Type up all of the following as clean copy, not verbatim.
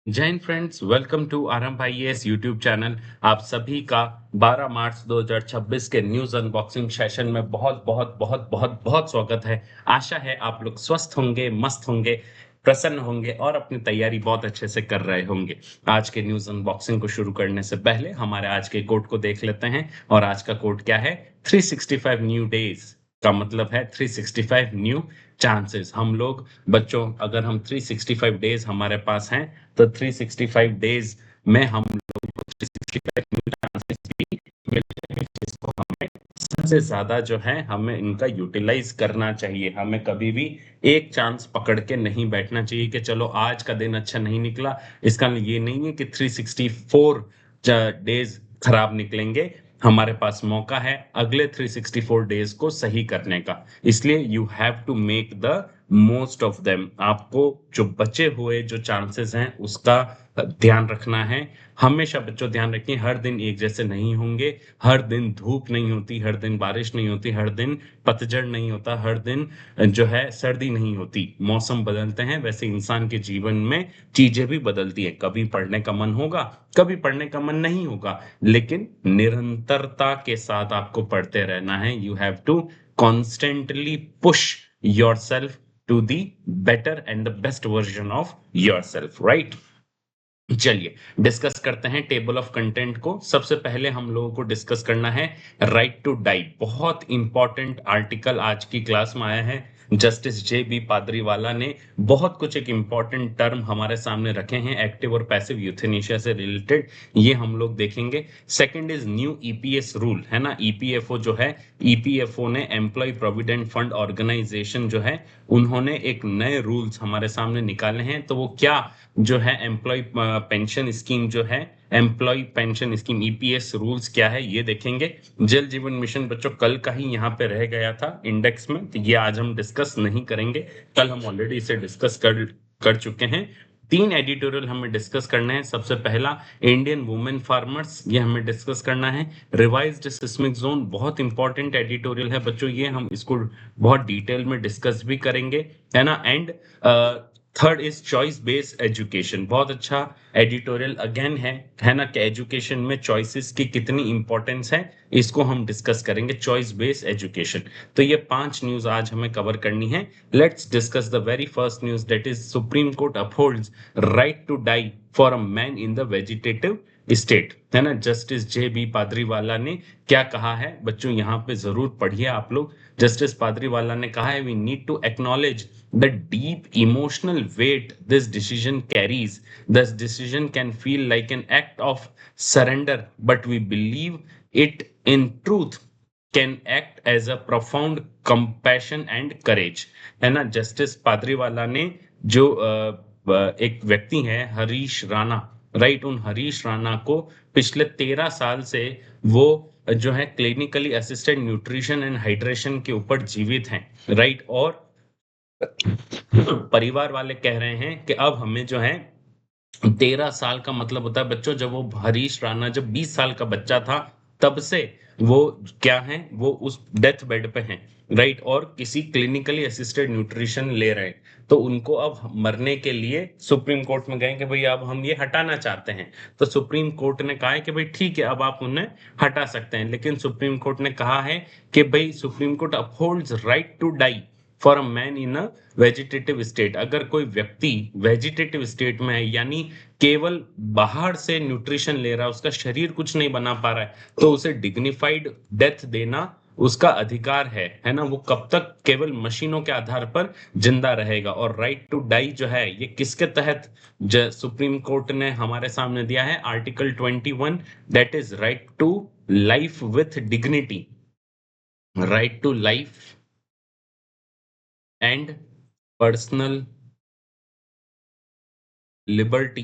जय Hind friends, welcome to आरंभ IAS YouTube channel. आप सभी का 12 मार्च 2026 के न्यूज अनबॉक्सिंग सेशन में बहुत बहुत बहुत बहुत बहुत स्वागत है। आशा है आप लोग स्वस्थ होंगे, मस्त होंगे, प्रसन्न होंगे और अपनी तैयारी बहुत अच्छे से कर रहे होंगे। आज के न्यूज अनबॉक्सिंग को शुरू करने से पहले हमारे आज के कोड को देख लेते हैं। और आज का कोड क्या है? 365 न्यू डेज का मतलब है 365 न्यू चांसेस। हम लोग बच्चों, अगर हम 365 डेज हमारे पास हैं तो 365 डेज में हम लोग को 365 न्यू चांसेस भी मिलते हैं, जिसको हमें सबसे ज्यादा जो है हमें इनका यूटिलाइज करना चाहिए। हमें कभी भी एक चांस पकड़ के नहीं बैठना चाहिए कि चलो आज का दिन अच्छा नहीं निकला, इसका ये नहीं है कि 364 डेज खराब निकलेंगे। हमारे पास मौका है अगले 364 डेज को सही करने का। इसलिए you have to make the most of them. आपको जो बचे हुए जो चांसेस हैं उसका ध्यान रखना है। हमेशा बच्चों ध्यान रखिए, हर दिन एक जैसे नहीं होंगे। हर दिन धूप नहीं होती, हर दिन बारिश नहीं होती, हर दिन पतझड़ नहीं होता, हर दिन जो है सर्दी नहीं होती। मौसम बदलते हैं, वैसे इंसान के जीवन में चीजें भी बदलती है। कभी पढ़ने का मन होगा, कभी पढ़ने का मन नहीं होगा, लेकिन निरंतरता के साथ आपको पढ़ते रहना है। You have to constantly push yourself to the better and the best version of yourself, right? चलिए डिस्कस करते हैं टेबल ऑफ कंटेंट को। सबसे पहले हम लोगों को डिस्कस करना है राइट टू डाई। बहुत इंपॉर्टेंट आर्टिकल आज की क्लास में आया है। जस्टिस जे बी पादरीवाला ने बहुत कुछ एक इंपॉर्टेंट टर्म हमारे सामने रखे हैं एक्टिव और पैसिव यूथेनेशिया से रिलेटेड, ये हम लोग देखेंगे। Second is new EPS rule, है ना। ईपीएफओ जो है, ईपीएफओ ने एम्प्लॉय प्रोविडेंट फंड ऑर्गेनाइजेशन जो है, उन्होंने एक नए रूल्स हमारे सामने निकाले हैं। तो वो क्या जो है एम्प्लॉय पेंशन स्कीम जो है, employ pension scheme EPS rules क्या है ये देखेंगे। जल जीवन मिशन बच्चों कल का ही यहाँ पे रह गया था इंडेक्स में, तो ये आज हम डिस्कस नहीं करेंगे। कल हम ऑलरेडी इसे डिस्कस कर चुके हैं। तीन एडिटोरियल हमें डिस्कस करने हैं। सबसे पहला इंडियन वुमेन फार्मर्स, ये हमें डिस्कस करना है। रिवाइज्ड सिस्मिक जोन, बहुत इंपॉर्टेंट एडिटोरियल है बच्चों, ये हम इसको बहुत डिटेल में डिस्कस भी करेंगे, है ना। And third is choice based education, बहुत अच्छा एडिटोरियल अगेन है ना, कि एजुकेशन में चॉइसेस की कितनी इंपॉर्टेंस है, इसको हम डिस्कस करेंगे, चॉइस बेस्ड एजुकेशन। तो ये पांच न्यूज आज हमें कवर करनी है। Let's discuss the very first news, that is Supreme Court upholds right to die for a man in the vegetative state, है ना। जस्टिस जे बी पादरीवाला ने क्या कहा है बच्चों, यहाँ पे जरूर पढ़िए आप लोग। जस्टिस पादरीवाला ने कहा है, we need to acknowledge the deep emotional weight this decision carries. This decision can feel like an act of surrender, but we believe it in truth can act as a profound compassion and courage, है ना। Justice Pardiwala ने जो एक व्यक्ति है Harish Rana, right, उन हरीश राणा को पिछले 13 साल से वो जो है clinically assisted nutrition and hydration के ऊपर जीवित हैं, राइट। और परिवार वाले कह रहे हैं कि अब हमें जो है 13 साल का मतलब होता है बच्चों, जब वो हरीश राणा जब 20 साल का बच्चा था तब से वो क्या है, वो उस डेथ बेड पे हैं, राइट। और किसी क्लिनिकली असिस्टेड न्यूट्रिशन ले रहे हैं, तो उनको अब मरने के लिए सुप्रीम कोर्ट में गए कि भाई अब हम ये हटाना चाहते हैं। तो सुप्रीम कोर्ट ने कहा है कि भाई ठीक है, अब आप उन्हें हटा सकते हैं। लेकिन सुप्रीम कोर्ट ने कहा है कि भाई Supreme Court upholds right to die for a man in a vegetative state. अगर कोई व्यक्ति वेजिटेटिव स्टेट में है, यानी केवल बाहर से न्यूट्रिशन ले रहा है, उसका शरीर कुछ नहीं बना पा रहा है, तो उसे डिग्निफाइड डेथ देना उसका अधिकार है ना। वो कब तक केवल मशीनों के आधार पर जिंदा रहेगा। और राइट टू डाई जो है ये किसके तहत सुप्रीम कोर्ट ने हमारे सामने दिया है? Article 21, that is right to life with dignity, right to life and personal liberty,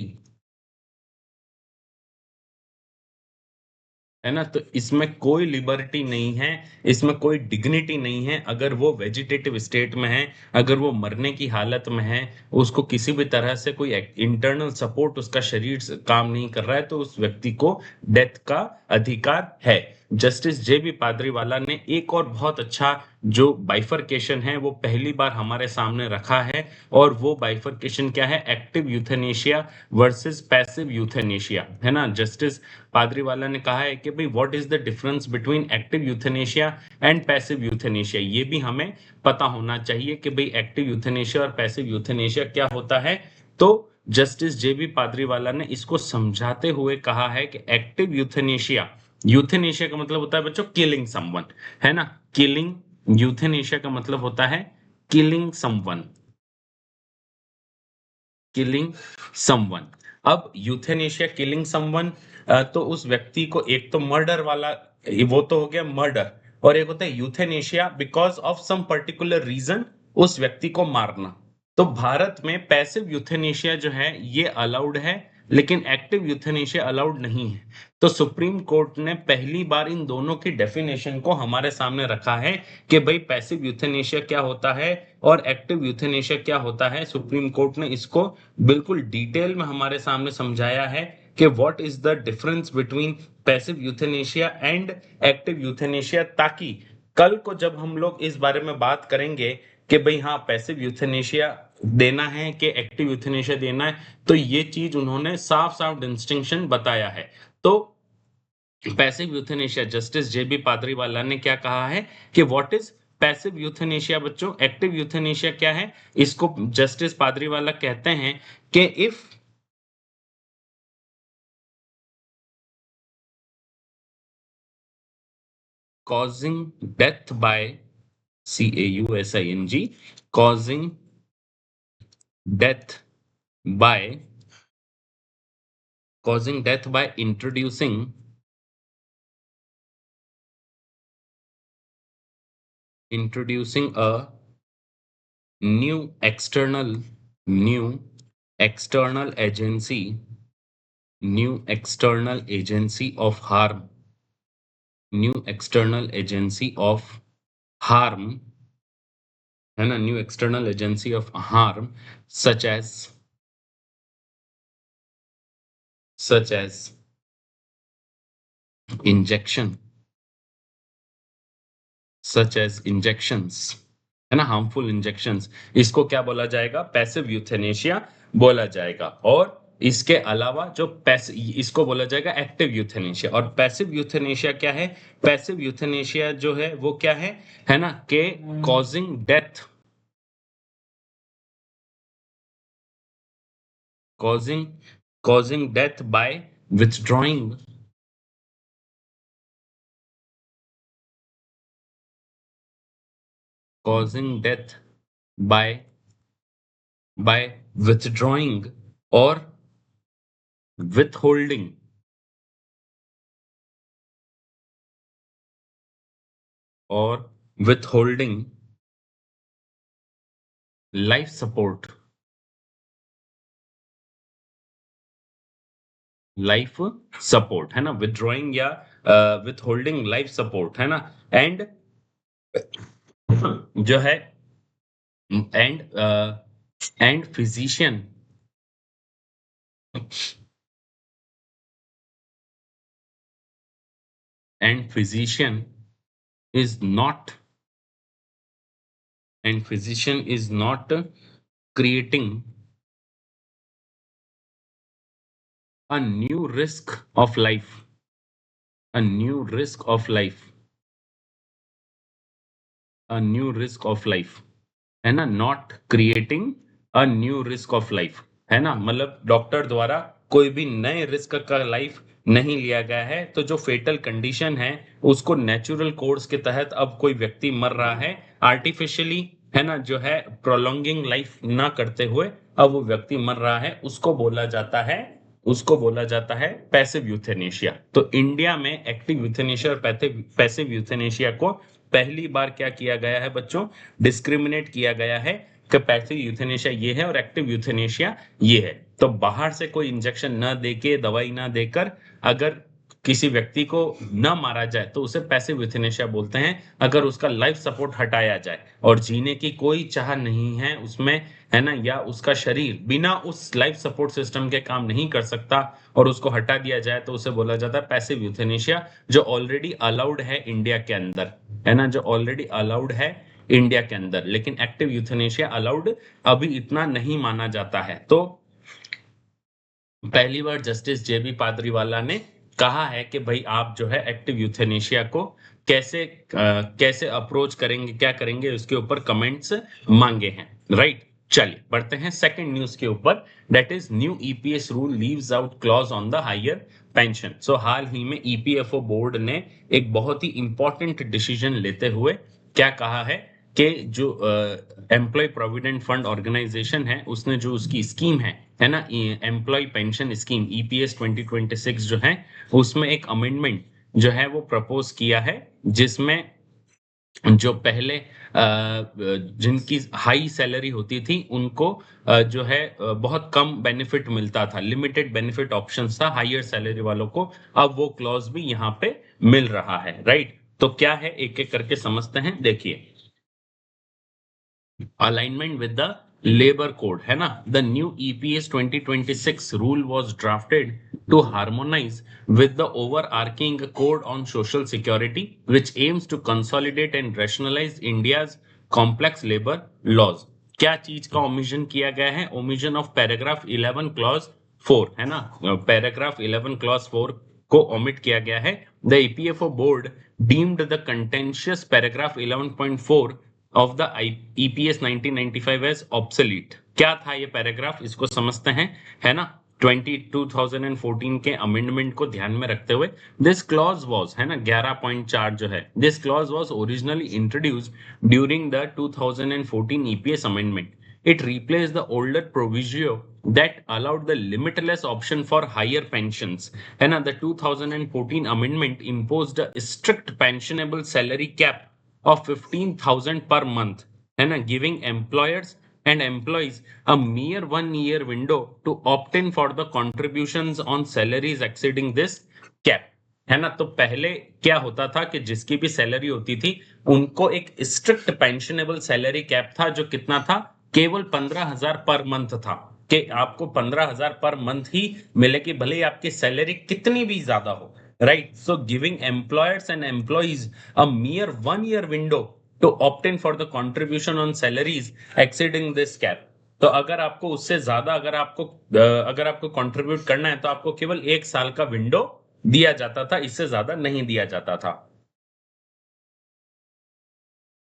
है ना। तो इसमें कोई लिबर्टी नहीं है, इसमें कोई डिग्निटी नहीं है अगर वो वेजिटेटिव स्टेट में है, अगर वो मरने की हालत में है, उसको किसी भी तरह से कोई इंटरनल सपोर्ट उसका शरीर से काम नहीं कर रहा है, तो उस व्यक्ति को डेथ का अधिकार है। जस्टिस जे बी पादरीवाला ने एक और बहुत अच्छा जो बाइफरकेशन है वो पहली बार हमारे सामने रखा है, और वो बाइफरकेशन क्या है? Active euthanasia versus passive euthanasia, है ना? जस्टिस पादरीवाला ने कहा है कि भाई what is the difference between active euthanasia and passive euthanasia. ये भी हमें पता होना चाहिए कि भाई एक्टिव यूथेनेशिया और पैसिव यूथेनेशिया क्या होता है। तो जस्टिस जे बी पादरीवाला ने इसको समझाते हुए कहा है कि एक्टिव यूथेनेशिया, यूथेनेशिया का मतलब होता है बच्चों किलिंग समवन, है ना? किलिंग, यूथेनेशिया का मतलब होता है किलिंग समवन, किलिंग समवन। अब यूथेनेशिया किलिंग समवन, तो उस व्यक्ति को एक तो मर्डर वाला, वो तो हो गया मर्डर, और एक होता है euthanasia because of some particular reason, उस व्यक्ति को मारना। तो भारत में पैसिव यूथेनेशिया जो है ये अलाउड है, लेकिन एक्टिव यूथेनेशिया अलाउड नहीं है। तो सुप्रीम कोर्ट ने पहली बार इन दोनों की डेफिनेशन को हमारे सामने रखा है कि भाई पैसिव यूथेनेशिया क्या होता है और एक्टिव यूथेनेशिया क्या होता है। सुप्रीम कोर्ट ने इसको बिल्कुल डिटेल में हमारे सामने समझाया है कि what is the difference between passive euthanasia and active euthanasia, ताकि कल को जब हम लोग इस बारे में बात करेंगे कि भाई हाँ पैसिव यूथेनेशिया देना है कि एक्टिव यूथेनेशिया देना है, तो ये चीज उन्होंने साफ साफ डिस्टिंक्शन बताया है। तो passive euthanasia, justice J B Pardiwala ने क्या कहा है कि व्हाट इज पैसिव यूथेनेशिया बच्चों, एक्टिव यूथेनेशिया क्या है? इसको जस्टिस पादरीवाला कहते हैं कि if causing death by CAUSING, causing death by introducing a new new external agency of harm, new external agency of harm, है ना? New external agency of harm, such as such as injection such as injections, है ना? Harmful injections, इसको क्या बोला जाएगा? Passive euthanasia बोला जाएगा। और इसके अलावा जो इसको बोला जाएगा एक्टिव यूथेनेशिया। और पैसिव यूथेनेशिया क्या है? पैसिव यूथेनेशिया जो है वो क्या है ना? के causing death, causing causing death by withdrawing causing death by withdrawing or withholding or withholding life support, life support, है ना? विथड्रॉइंग या विथहोल्डिंग लाइफ सपोर्ट, है ना? एंड जो है and and physician and physician is not and physician is not creating a new risk of life, a new risk of life, a new risk of life, है ना? Not creating a new risk of life, है ना? मतलब doctor द्वारा कोई भी नए risk का लाइफ नहीं लिया गया है। तो जो फेटल कंडीशन है उसको नेचुरल कोर्स के तहत अब कोई व्यक्ति मर रहा है आर्टिफिशियली, है ना? जो है प्रोलॉन्गिंग लाइफ ना करते हुए अब वो व्यक्ति मर रहा है, उसको बोला जाता है पैसिव यूथेनेशिया। तो इंडिया में एक्टिव यूथेनेशिया और पैसिव यूथेनेशिया को पहली बार क्या किया गया है बच्चों? डिस्क्रिमिनेट किया गया है कि पैसिव यूथेनेशिया ये है और एक्टिव यूथेनेशिया ये है। तो बाहर से कोई इंजेक्शन न देके, दवाई ना देकर अगर किसी व्यक्ति को न मारा जाए तो उसे पैसिव यूथेनेशिया बोलते हैं। अगर उसका लाइफ सपोर्ट हटाया जाए और जीने की कोई चाह नहीं है उसमें, है ना, या उसका शरीर बिना उस लाइफ सपोर्ट सिस्टम के काम नहीं कर सकता और उसको हटा दिया जाए तो उसे बोला जाता है पैसिव यूथेनेशिया, जो ऑलरेडी अलाउड है इंडिया के अंदर, है ना, जो ऑलरेडी अलाउड है इंडिया के अंदर। लेकिन एक्टिव यूथेनेशिया अलाउड अभी इतना नहीं माना जाता है। तो पहली बार जस्टिस जेबी पादरीवाला ने कहा है कि भाई आप जो है एक्टिव यूथेनेशिया को कैसे अप्रोच करेंगे, क्या करेंगे, उसके ऊपर कमेंट्स मांगे हैं, राइट। चलिए बढ़ते हैं सेकंड न्यूज के ऊपर, that is new EPS rule leaves out clause on the higher pension. So हाल ही में ईपीएफओ बोर्ड ने एक बहुत ही इंपॉर्टेंट डिसीजन लेते हुए क्या कहा है कि जो एम्प्लॉय प्रोविडेंट फंड ऑर्गेनाइजेशन है उसने जो उसकी स्कीम है ना, एम्प्लॉय पेंशन स्कीम ईपीएस 2026 जो है, उसमें एक अमेंडमेंट जो है वो प्रपोज किया है, जिसमें जो पहले जिनकी हाई सैलरी होती थी उनको जो है बहुत कम बेनिफिट मिलता था, लिमिटेड बेनिफिट ऑप्शंस था हायर सैलरी वालों को, अब वो क्लॉज भी यहाँ पे मिल रहा है, राइट। तो क्या है एक एक करके समझते हैं, देखिए। alignment with the labor code है ना, the new EPS 2026 rule was drafted to harmonize with the overarching code on social security, which aims to consolidate and rationalize India's complex labor laws। क्या चीज का ओमिशन किया गया है? Omission of paragraph 11 clause 4, है ना, पैराग्राफ 11 क्लॉज 4 को omit किया गया है। The EPFO board deemed the contentious paragraph 11.4 of the EPS 1995 as obsolete. क्या था ये पैराग्राफ, इसको समझते हैं, है ना। 2014 के अमेंडमेंट को ध्यान में रखते हुए दिस क्लॉज वाज, है ना, 11.4 जो है, this clause was originally introduced during the 2014 EPS amendment. It replaced the older proviso that allowed the limitless option for higher pensions. है ना, the 2014 amendment imposed a strict pensionable salary cap of 15,000 per month, है ना, giving employers and employees a mere 1 year window to opt in for the contributions on salaries exceeding this cap। है ना, तो पहले क्या होता था कि जिसकी भी सैलरी होती थी उनको एक स्ट्रिक्ट पेंशनेबल सैलरी कैप था, जो कितना था, केवल 15,000 पर मंथ था, कि आपको 15,000 पर मंथ ही मिलेगी, भले ही आपकी सैलरी कितनी भी ज्यादा हो, right. So giving employers and employees a mere 1 year window to opt in for the contribution on salaries exceeding this cap. तो अगर आपको उससे ज्यादा, अगर आपको कंट्रीब्यूट करना है तो आपको केवल 1 साल का विंडो दिया जाता था, इससे ज्यादा नहीं दिया जाता था।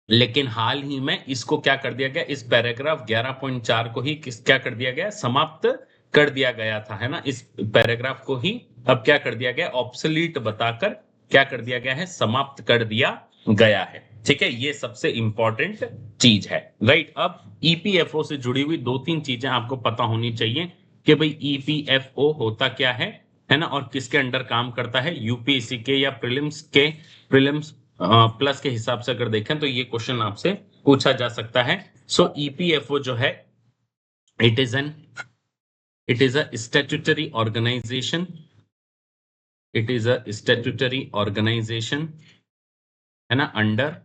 लेकिन हाल ही में इसको क्या कर दिया गया, इस पैराग्राफ 11.4 को ही क्या कर दिया गया, समाप्त कर दिया गया था, है ना। इस पैराग्राफ को ही अब क्या कर दिया गया, ऑब्सोलीट बताकर क्या कर दिया गया है, समाप्त कर दिया गया है, ठीक है। ये सबसे इंपॉर्टेंट चीज है, राइट। अब ईपीएफओ से जुड़ी हुई 2-3 चीजें आपको पता होनी चाहिए कि भाई ईपीएफओ होता क्या है ना, और किसके अंडर काम करता है। यूपीएससी के या प्रीलिम्स प्लस के हिसाब से अगर देखें तो ये क्वेश्चन आपसे पूछा जा सकता है। सो ईपीएफओ जो है, it is an it is a statutory organisation, it is a statutory organisation, है ना, under,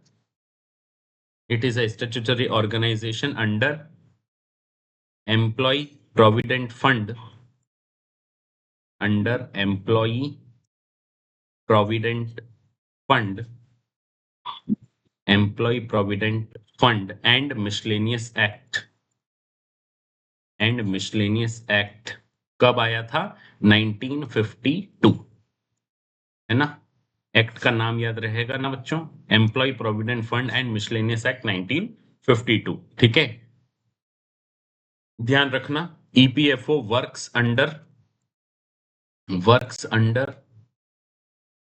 it is a statutory organisation under employ provident fund, under employ provident fund, employ provident fund and miscellaneous act, and miscellaneous act कब आया था, 1952, है ना। Act का नाम याद रहेगा ना बच्चों, employ provident fund and miscellaneous act 1952, ठीक है। ध्यान रखना, EPFO works under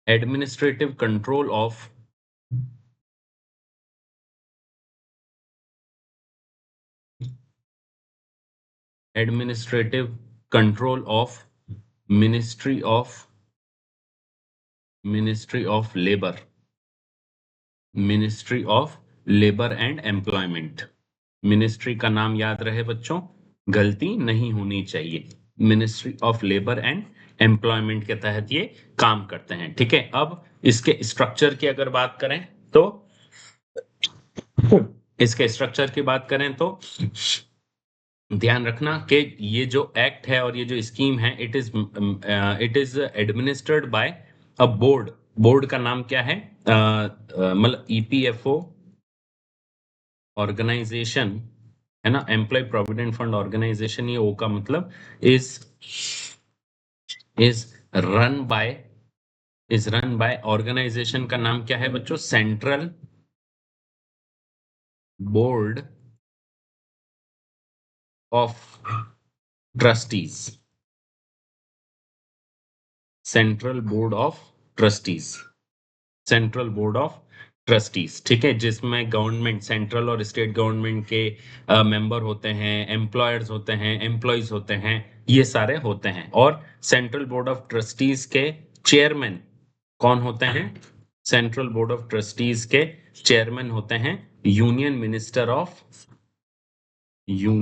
administrative control of administrative control of ministry of labour, ministry of labour and employment. Ministry का नाम याद रहे बच्चों, गलती नहीं होनी चाहिए। Ministry of labour and employment के तहत ये काम करते हैं, ठीक है। अब इसके स्ट्रक्चर की अगर बात करें तो, इसके स्ट्रक्चर की बात करें तो ध्यान रखना कि ये जो एक्ट है और ये जो स्कीम है, it is administered by a board. Board का नाम क्या है? मतलब ईपीएफओ ऑर्गेनाइजेशन, है ना, एम्प्लॉय प्रोविडेंट फंड ऑर्गेनाइजेशन। ये ओ का मतलब is is run by organisation का नाम क्या है बच्चों? Central board of trustees. Central board of trustees. Central board of trustees, ठीक है, जिसमें गवर्नमेंट, सेंट्रल और स्टेट गवर्नमेंट के मेंबर होते हैं, एम्प्लॉयर्स होते हैं, एम्प्लॉयज होते हैं, ये सारे होते हैं। और सेंट्रल बोर्ड ऑफ ट्रस्टीज के चेयरमैन कौन होते हैं? सेंट्रल बोर्ड ऑफ ट्रस्टीज के चेयरमैन होते हैं union minister of labour.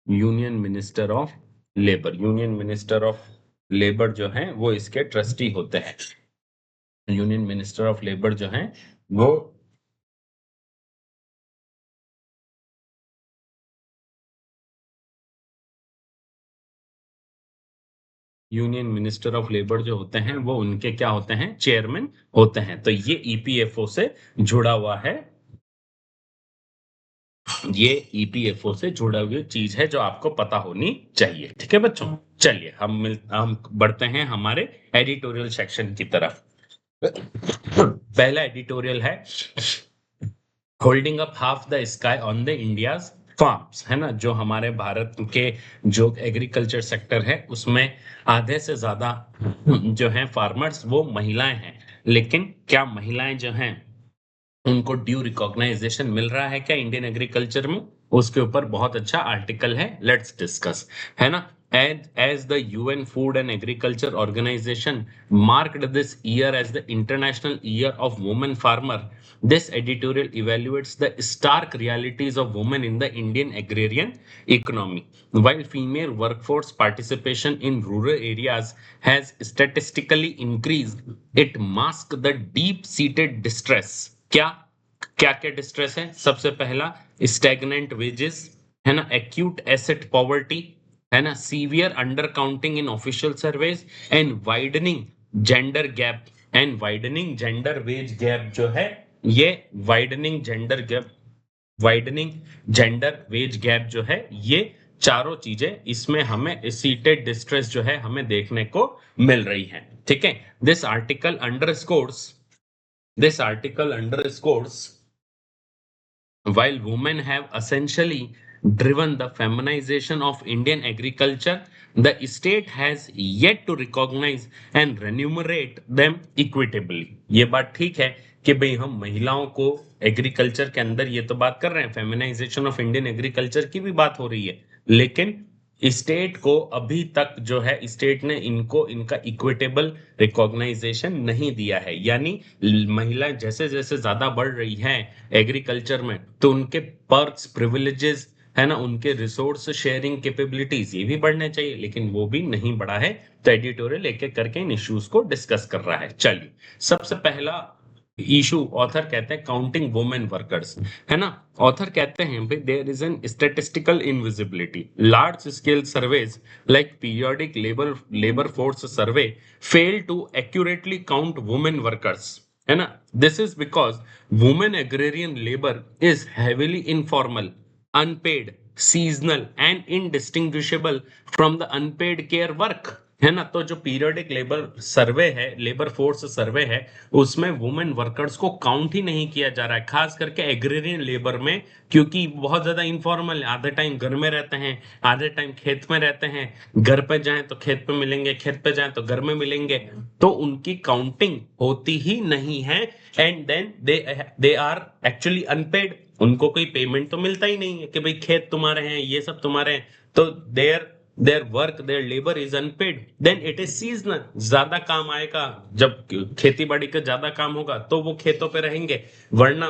Union minister of labour जो है वो इसके ट्रस्टी होते हैं। यूनियन मिनिस्टर ऑफ लेबर जो है वो यूनियन मिनिस्टर ऑफ लेबर जो होते हैं वो उनके क्या होते हैं? चेयरमैन होते हैं। तो ये ईपीएफओ से जुड़ा हुआ है। ये ईपीएफओ से जुड़ा हुई चीज है जो आपको पता होनी चाहिए। ठीक है बच्चों, चलिए हम बढ़ते हैं हमारे एडिटोरियल सेक्शन की तरफ। पहला एडिटोरियल है holding up half the sky on the India's farms, है ना, जो हमारे भारत के जो एग्रीकल्चर सेक्टर है उसमें आधे से ज्यादा जो है फार्मर्स वो महिलाएं हैं। लेकिन क्या महिलाएं जो हैं उनको ड्यू रिकॉग्नाइजेशन मिल रहा है क्या इंडियन एग्रीकल्चर में? उसके ऊपर बहुत अच्छा आर्टिकल है, लेट्स डिस्कस, है ना। As the UN food and agriculture organisation marked this year as the international year of women farmer, this editorial evaluates the stark realities of women in the Indian agrarian economy. While female workforce participation in rural areas has statistically increased, it masks the deep-seated distress. क्या क्या क्या distress है? सबसे पहला stagnant wages, है ना, acute asset poverty, है ना, severe under counting in official surveys and widening gender gap. Widening gender veg gap जो है, ये widening gender gap, widening gender veg gap जो है, ये चारों चीजें इसमें हमें सीटेड डिस्ट्रेस जो है हमें देखने को मिल रही है। ठीक है, this article underscores while women have essentially driven the feminization of Indian agriculture, the state has yet to recognize and remunerate them equitably. ये बात ठीक है कि भाई हम महिलाओं को एग्रीकल्चर के अंदर, ये तो बात कर रहे हैं, फेमिनाइजेशन ऑफ इंडियन एग्रीकल्चर की भी बात हो रही है, लेकिन स्टेट को अभी तक जो है स्टेट ने इनको इनका इक्विटेबल रिकॉग्नाइजेशन नहीं दिया है। यानी महिलाएं जैसे जैसे ज्यादा बढ़ रही हैं एग्रीकल्चर में, तो उनके पर्क्स, प्रिविलेजेस, है ना, उनके रिसोर्स शेयरिंग कैपेबिलिटीज ये भी बढ़ने चाहिए, लेकिन वो भी नहीं बढ़ा है। तो एडिटोरियल एक एक करके इन इश्यूज को डिस्कस कर रहा है। चलिए, सबसे पहला इशू ऑथर कहते हैं काउंटिंग वुमेन वर्कर्स, है ना। ऑथर कहते हैं भाई there is an statistical invisibility, large scale surveys like periodic labour force survey fail to accurately count women workers, है ना। This is because women agrarian labour is heavily informal, unpaid, seasonal and indistinguishable from the unpaid care work, है ना। तो जो periodic labour सर्वे है, labour force सर्वे है, उसमें women workers को काउंट ही नहीं किया जा रहा है, खास करके एग्रेरियन लेबर में, क्योंकि बहुत ज्यादा इनफॉर्मल, आधे टाइम घर में रहते हैं, आधे टाइम खेत में रहते हैं, घर पे जाएं तो खेत पे मिलेंगे, खेत पे जाएं तो घर में मिलेंगे, तो उनकी काउंटिंग होती ही नहीं है। And then they are actually unpaid, उनको कोई पेमेंट तो मिलता ही नहीं है कि भाई खेत तुम्हारे हैं, ये सब तुम्हारे हैं, तो their work, their labour is unpaid. Then it is seasonal, ज्यादा काम आएगा जब खेती बाड़ी का ज्यादा काम होगा तो वो खेतों पे रहेंगे, वरना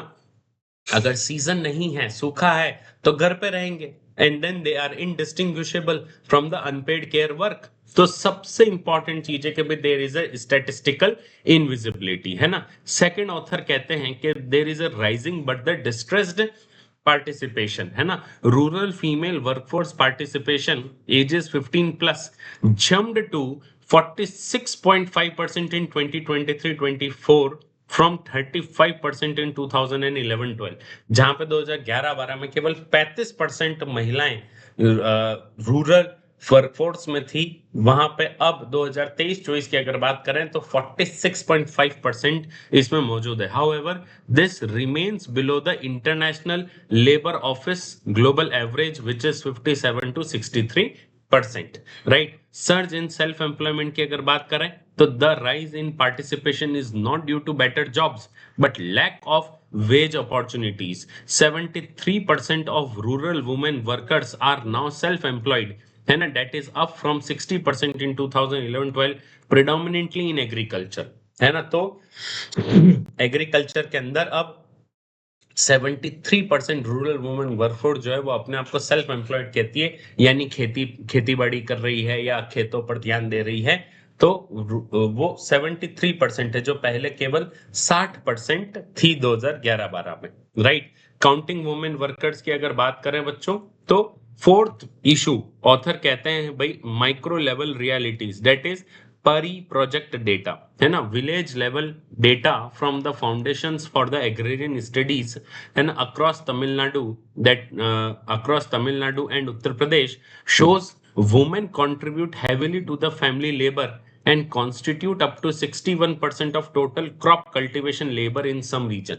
अगर सीजन नहीं है, सूखा है, तो घर पे रहेंगे। And then they are indistinguishable from the unpaid care work. तो सबसे इंपॉर्टेंट चीज है कि भाई there is a statistical invisibility, है ना। सेकंड ऑथर कहते हैं कि there is a rising but the distressed participation, है ना, rural female workforce participation ages 15 plus jumped to 46.5% in 2023-24 from 35% in 2011-12, जहां पे 2011-12 में केवल 35% महिलाएं रूरल वर्कफोर्स में थी, वहां पे अब 2023-24 की अगर बात करें तो 46.5% इसमें मौजूद है. However this remains below the international labour office global average which is 57 to 63%. Right. Surge in self employment की अगर बात करें तो the rise in participation is not due to better jobs but lack of wage opportunities. 73% of rural women workers are now self-employed, है ना, that is up from 60% in 2011-12, predominantly in agriculture, है ना. तो एग्रीकल्चर के अंदर अब 73% rural women workforce जो है वो अपने आप को सेल्फ एम्प्लॉयड कहती है, यानी खेती बाड़ी कर रही है या खेतों पर ध्यान दे रही है. तो वो 73% है, जो पहले केवल 60% थी 2011-12 में. राइट. काउंटिंग वुमेन वर्कर्स की अगर बात करें बच्चों, तो फोर्थ इशू ऑथर कहते हैं भाई micro level realities, that is परी प्रोजेक्ट डेटा, है ना, village level data from the foundations for the agrarian studies and across Tamil Nadu and Uttar Pradesh shows women contribute heavily to the family labor and constitute up to 61% of total crop cultivation labor in some region.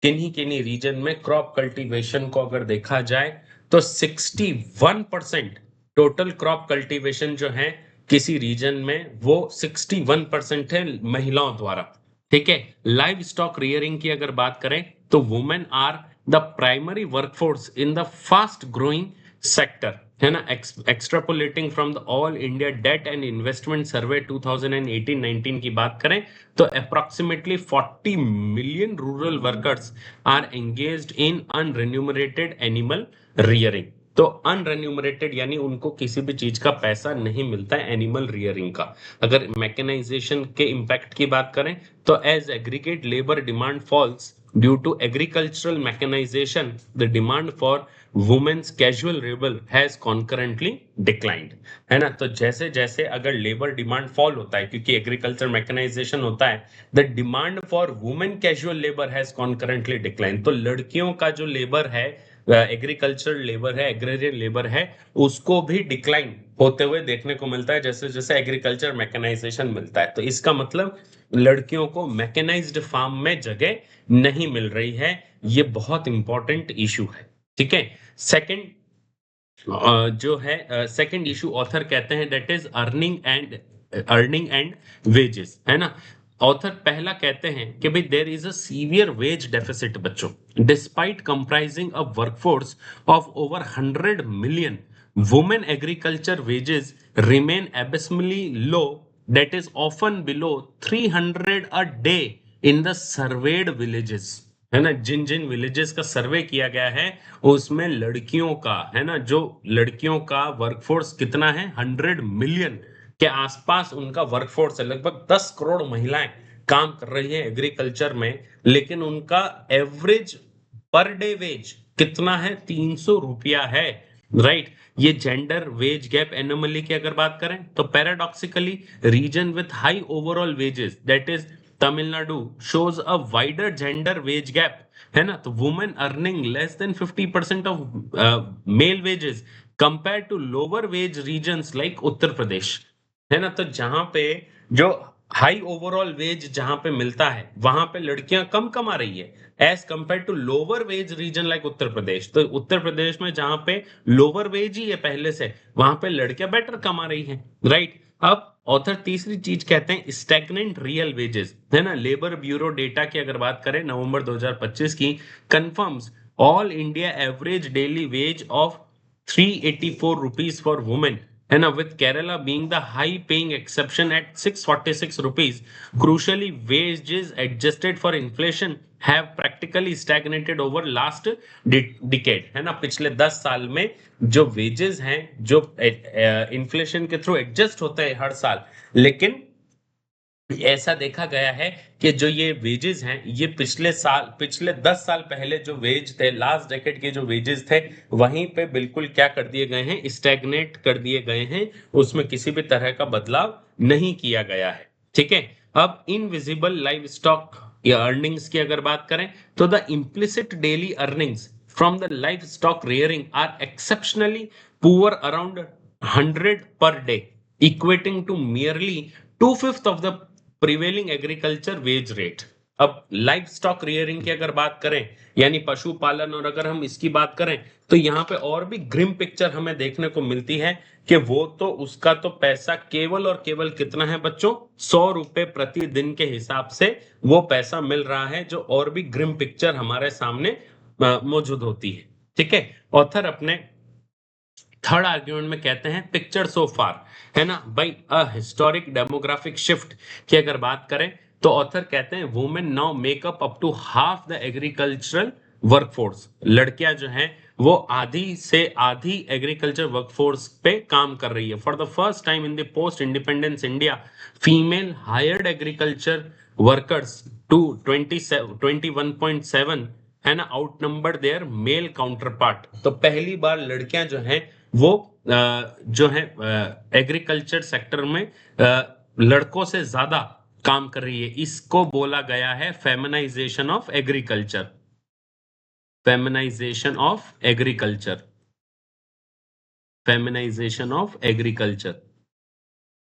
किन्हीं reason में crop cultivation को अगर देखा जाए तो 61% total crop cultivation जो है किसी रीजन में वो 61% है महिलाओं द्वारा. ठीक है. लाइव स्टॉक रियरिंग की अगर बात करें तो women are the primary workforce in the fast growing sector, है ना. Extrapolating from the all India debt and investment survey 2018-19 की बात करें तो approximately 40 million rural workers are engaged in unenumerated animal rearing. तो अनरेन्यूमरेटेड यानी उनको किसी भी चीज का पैसा नहीं मिलता है एनिमल रियरिंग का. अगर मैकेनाइजेशन के इम्पैक्ट की बात करें तो as aggregate labour demand falls due to agricultural mechanisation the demand for women's casual labour has concurrently declined, है ना. तो जैसे जैसे अगर लेबर डिमांड फॉल होता है क्योंकि एग्रीकल्चर मैकेनाइजेशन होता है, the demand for women casual labour has concurrently declined. तो लड़कियों का जो लेबर है, एग्रीकल्चर लेबर है, एग्रेरियन लेबर है, उसको भी डिक्लाइन होते हुए देखने को मिलता है जैसे जैसे एग्रीकल्चर मैकेनाइजेशन मिलता है. तो इसका मतलब लड़कियों को मैकेनाइज्ड फार्म में जगह नहीं मिल रही है. ये बहुत इंपॉर्टेंट इशू है. ठीक है. सेकंड जो है सेकंड इशू ऑथर कहते हैं that is earning and wages, है ना. ऑथर पहला कहते हैं कि भाई there is a severe wage deficit बच्चों, despite comprising a workforce of over 100 million women agriculture wages remain abysmally low, that is often below 300 a day in the surveyed villages, है ना. जिन जिन विलेजेस का सर्वे किया गया है उसमें लड़कियों का, है ना, जो लड़कियों का वर्कफोर्स कितना है 100 मिलियन के आसपास उनका वर्कफोर्स है. लगभग 10 करोड़ महिलाएं काम कर रही है एग्रीकल्चर में, लेकिन उनका एवरेज पर डे वेज कितना है 300 रुपया है. राइट. ये जेंडर वेज गैप एनोमली की अगर बात करें तो paradoxically region with high overall wages that is Tamil Nadu shows a wider gender wage gap, है ना. तो women earning less than 50% of male wages compare to lower wage regions like Uttar Pradesh, है ना. तो जहां पे जो हाई ओवरऑल वेज जहां पे मिलता है वहां पे लड़कियां कम कमा रही है as compare to lower wage region like Uttar Pradesh. तो उत्तर प्रदेश में जहां पे लोअर वेज ही है पहले से, वहां पे लड़कियां बेटर कमा रही हैं. राइट. अब ऑथर तीसरी चीज कहते हैं स्टैग्नेंट रियल वेजेस, है ना. लेबर ब्यूरो डेटा की अगर बात करें नवंबर 2025 की confirms all India average daily ways of 384 rupees for women, है ना, with Kerala being the high paying exception at 646 rupees. Crucially, wages adjusted for inflation have practically stagnated over last decade, है ना. पिछले 10 साल में जो वेजेस हैं जो इन्फ्लेशन के थ्रू एडजस्ट होते हैं हर साल, लेकिन ऐसा देखा गया है कि जो ये वेजेस हैं ये पिछले 10 साल पहले जो वेज थे, लास्ट डेकेड के जो वेजेस थे, वहीं पे बिल्कुल क्या कर दिए गए हैं, स्टैग्नेट कर दिए गए हैं। उसमें किसी भी तरह का बदलाव नहीं किया गया है। ठीक है। अब इनविजिबल लाइव स्टॉक या अर्निंग्स की अगर बात करें तो the implicit daily earnings from the livestock rearing are exceptionally poor around 100 per day, equating to merely 2/5 of the prevailing agriculture wage rate. अब लाइव स्टॉक रियरिंग की अगर बात करें, यानी पशुपालन, और अगर हम इसकी बात करें तो यहाँ पे और भी ग्रिम पिक्चर हमें देखने को मिलती है कि वो तो उसका तो पैसा केवल और केवल कितना है बच्चों, 100 रुपए प्रतिदिन के हिसाब से वो पैसा मिल रहा है, जो और भी ग्रिम पिक्चर हमारे सामने मौजूद होती है। ठीक है। ऑथर अपने थर्ड आर्ग्यूमेंट में कहते हैं पिक्चर सो फार, है ना भाई, अ हिस्टोरिक डेमोग्राफिक शिफ्ट की अगर बात करें तो ऑथर कहते हैं women now make up up to half the agricultural workforce. लड़कियां जो हैं वो आधी से आधी एग्रीकल्चर वर्कफोर्स पे काम कर रही है। For the first time in the post independence India, female hired agriculture workers to 21.7, है ना, outnumber their male counterpart. तो पहली बार लड़कियां जो हैं वो जो है एग्रीकल्चर सेक्टर में लड़कों से ज्यादा काम कर रही है। इसको बोला गया है feminisation of agriculture. Feminisation of agriculture. Feminisation of agriculture,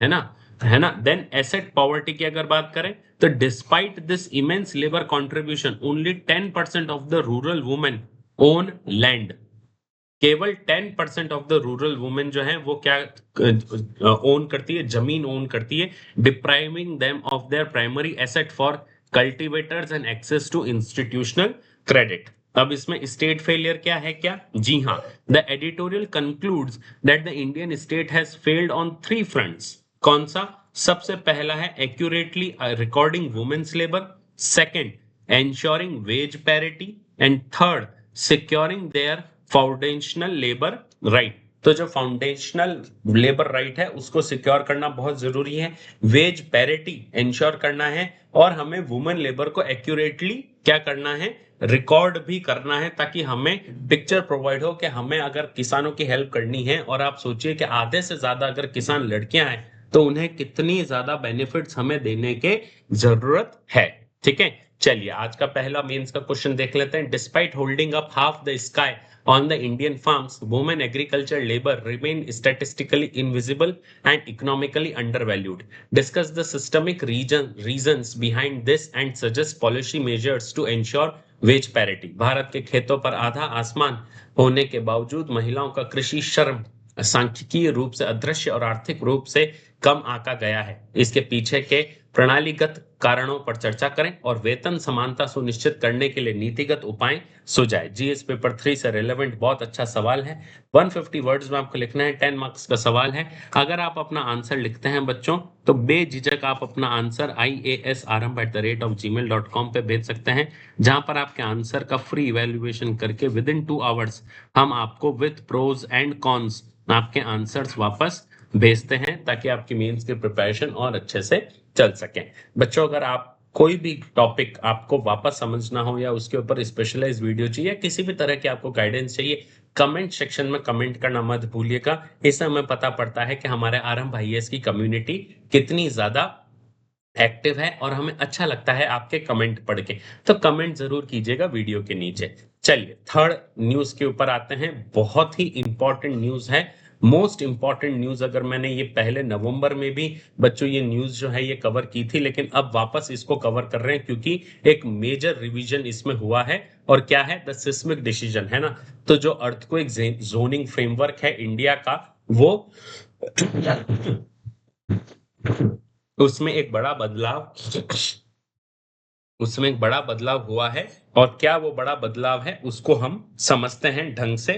है ना, है ना। देन एसेट पॉवर्टी की अगर बात करें तो despite this immense labour contribution only 10% of the rural women own land. केवल 10% ऑफ द रूरल वुमेन जो है वो क्या ओन करती है, जमीन ओन करती है, depriving them of their primary asset for cultivators and access to institutional credit. अब इसमें स्टेट फेलियर क्या है, क्या, जी हाँ, the editorial concludes that the Indian state has failed on 3 fronts. कौन सा? सबसे पहला है accurately recording women's labour, second ensuring wage parity, and third securing their foundational labour right. तो जो फाउंडेशनल लेबर राइट है उसको सिक्योर करना बहुत जरूरी है, वेज पैरिटी इंश्योर करना है, और हमें वुमेन लेबर को एक्यूरेटली क्या करना है, रिकॉर्ड भी करना है, ताकि हमें पिक्चर प्रोवाइड हो कि हमें अगर किसानों की हेल्प करनी है, और आप सोचिए कि आधे से ज्यादा अगर किसान लड़कियां हैं तो उन्हें कितनी ज्यादा बेनिफिट्स हमें देने के जरूरत है। ठीक है। चलिए आज का पहला मेंस का क्वेश्चन देख लेते हैं। Despite holding up half the sky on the Indian farms, women agriculture labor remain statistically invisible and economically undervalued. Discuss the systemic reasons behind this and suggest policy measures to ensure wage parity. Bharat के खेतों पर आधा आसमान होने के बावजूद महिलाओं का कृषि श्रम सांख्यिकीय रूप से अदृश्य और आर्थिक रूप से कम आंका गया है। इसके पीछे के प्रणालीगत कारणों पर चर्चा करें और वेतन समानता सुनिश्चित करने के लिए नीतिगत उपाय सुझाए। जीएस पेपर 3 से रेलेवेंट बहुत अच्छा सवाल है। 150 वर्ड्स में आपको लिखना है, 10 मार्क्स का सवाल है। अगर आप अपना आंसर लिखते हैं बच्चों तो बेझिझक आप अपना आंसर iasrambh@gmail.com पे भेज सकते हैं, जहां पर आपके आंसर का फ्री इवेल्युएशन करके विद इन 2 आवर्स हम आपको विद प्रोज एंड कॉन्स आपके आंसर्स वापस भेजते हैं, ताकि आपकी मेंस की प्रिपरेशन और अच्छे से चल सके। बच्चों अगर आप कोई भी टॉपिक आपको वापस समझना हो या उसके ऊपर स्पेशलाइज वीडियो चाहिए या किसी भी तरह की आपको गाइडेंस चाहिए, कमेंट सेक्शन में कमेंट करना मत भूलिएगा। इससे हमें पता पड़ता है कि हमारे आरंभ आईएएस की कम्युनिटी कितनी ज्यादा एक्टिव है और हमें अच्छा लगता है आपके कमेंट पढ़ के। तो कमेंट जरूर कीजिएगा वीडियो के नीचे। चलिए थर्ड न्यूज के ऊपर आते हैं। बहुत ही इंपॉर्टेंट न्यूज है, मोस्ट इंपॉर्टेंट न्यूज। अगर मैंने ये पहले नवंबर में भी बच्चों ये न्यूज जो है ये कवर की थी, लेकिन अब वापस इसको कवर कर रहे हैं क्योंकि एक मेजर रिवीजन इसमें हुआ है। और क्या है? द सिस्मिक डिसीजन, है ना। तो जो अर्थक्वेक जोनिंग फ्रेमवर्क है इंडिया का, वो उसमें एक बड़ा बदलाव उसमें एक बड़ा बदलाव हुआ है। और क्या वो बड़ा बदलाव है उसको हम समझते हैं ढंग से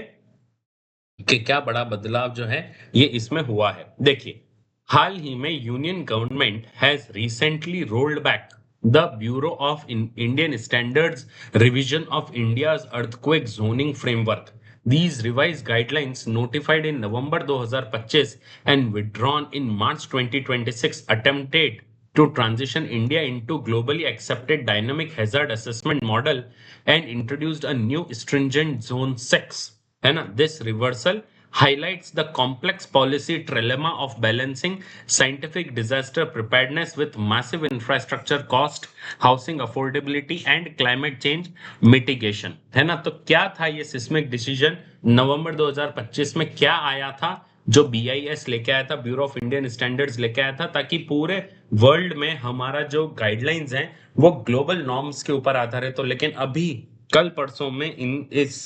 कि क्या बड़ा बदलाव जो है ये इसमें हुआ है। देखिए, हाल ही में union government has recently rolled back the bureau of Indian standards revision of India's earthquake zoning framework. These revised guidelines, notified in November 2025 and withdrawn in March 2026, attempted to transition India into globally accepted dynamic hazard assessment model and introduced a new stringent zone 6. है ना? This reversal highlights the complex policy trilemma of balancing scientific disaster preparedness with massive infrastructure cost, housing affordability and climate change mitigation. है ना? तो क्या था ये seismic decision? नवंबर 2025 में क्या आया था जो BIS लेके आया था, ब्यूरो ऑफ इंडियन स्टैंडर्ड्स लेके आया था, ताकि पूरे वर्ल्ड में हमारा जो गाइडलाइंस हैं वो ग्लोबल नॉर्म्स के ऊपर आधारित हो। लेकिन अभी कल परसों में इस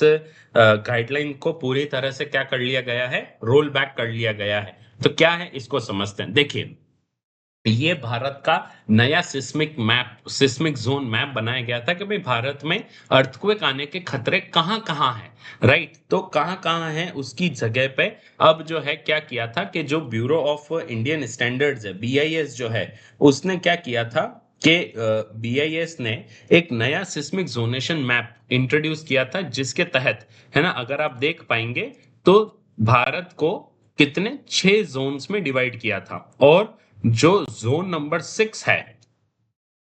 गाइडलाइन को पूरी तरह से क्या कर लिया गया है, रोल बैक कर लिया गया है। तो क्या है इसको समझते हैं। देखिए, ये भारत का नया सिस्मिक जोन मैप बनाया गया था कि भाई भारत में अर्थक्वेक आने के खतरे कहां कहां हैं, राइट। तो कहां कहां है उसकी जगह पे अब जो है क्या किया था कि जो ब्यूरो ऑफ इंडियन स्टैंडर्ड्स है, BIS जो है, उसने क्या किया था कि BIS ने एक नया सिस्मिक जोनेशन मैप इंट्रोड्यूस किया था, जिसके तहत, है ना, अगर आप देख पाएंगे तो भारत को कितने 6 जोन्स में डिवाइड किया था। और जो जोन नंबर 6 है,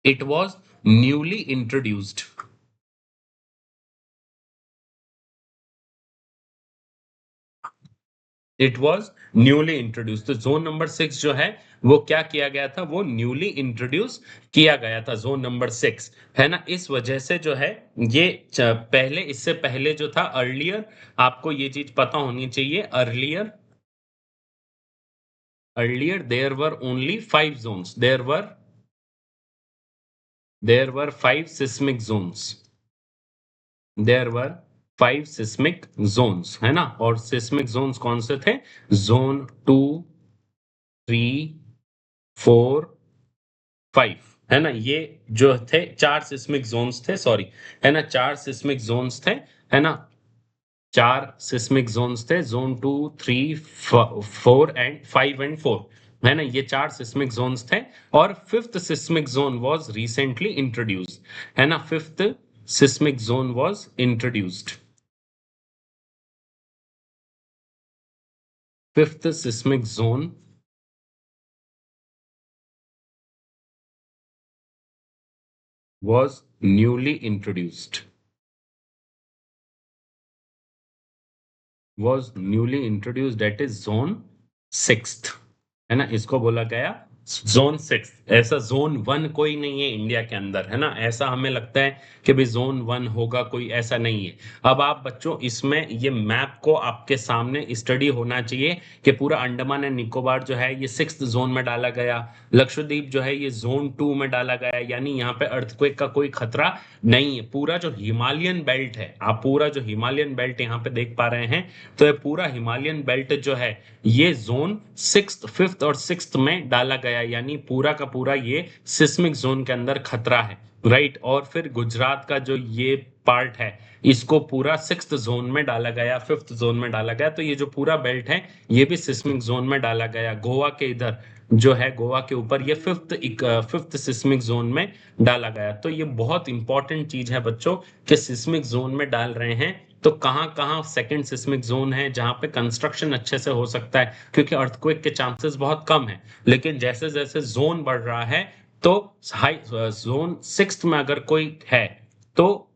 it was newly introduced. It was newly introduce. तो जोन नंबर 6 जो है वो क्या किया गया था, वो न्यूली इंट्रोड्यूस किया गया था, जोन नंबर 6, है ना। इस वजह से जो है ये पहले, इससे पहले जो था अर्लियर, आपको ये चीज पता होनी चाहिए, earlier there were only 5 zones, there were 5 seismic zones, there were 5 seismic zones, है ना। और सिस्मिक जोन्स कौन से थे? जोन 2, 3, 4, 5, है ना। ये जो थे 4 सिस्मिक जोन्स थे, सॉरी, है ना, 4 सिस्मिक जोन्स थे, है ना। 4 सिस्मिक जोन्स थे, जोन 2, 3, 4 एंड 5 एंड 4, है ना। ये 4 सिस्मिक जोन्स थे। और fifth seismic zone was recently introduced, है ना। Fifth seismic zone was introduced. Fifth seismic zone was newly introduced, that is zone 6th, है ना। इसको बोला गया जोन 6। ऐसा जोन 1 कोई नहीं है इंडिया के अंदर, है ना। ऐसा हमें लगता है कि भाई जोन 1 होगा कोई, ऐसा नहीं है। अब आप बच्चों इसमें ये मैप को आपके सामने स्टडी होना चाहिए कि पूरा अंडमान एंड निकोबार जो है ये 6th जोन में डाला गया, लक्षद्वीप जो है ये जोन 2 में डाला गया, यानी यहाँ पे अर्थक्वेक का कोई खतरा नहीं है। पूरा जो हिमालयन बेल्ट है, आप पूरा जो हिमालयन बेल्ट यहाँ पे देख पा रहे हैं, तो ये पूरा हिमालयन बेल्ट जो है ये जोन 6th, 5th और 6th में डाला गया, यानी पूरा का पूरा ये सिस्मिक जोन के अंदर खतरा है, राइट। और फिर गुजरात का जो ये पार्ट है, इसको पूरा 6th जोन में डाला गया, 5th जोन में डाला गया। तो ये जो पूरा बेल्ट है ये भी सिस्मिक जोन में डाला गया। गोवा के इधर जो है, गोवा के ऊपर ये फिफ्थ सिस्मिक जोन में डाला गया। तो ये बहुत इंपॉर्टेंट चीज है बच्चों कि सिस्मिक जोन में डाल रहे हैं तो कहाँ कहाँ सेकंड सिस्मिक जोन है जहां पे कंस्ट्रक्शन अच्छे से हो सकता है, क्योंकि अर्थक्वेक के चांसेस बहुत कम है। लेकिन जैसे जैसे जोन बढ़ रहा है तो हाई जोन 6th में अगर कोई है, तो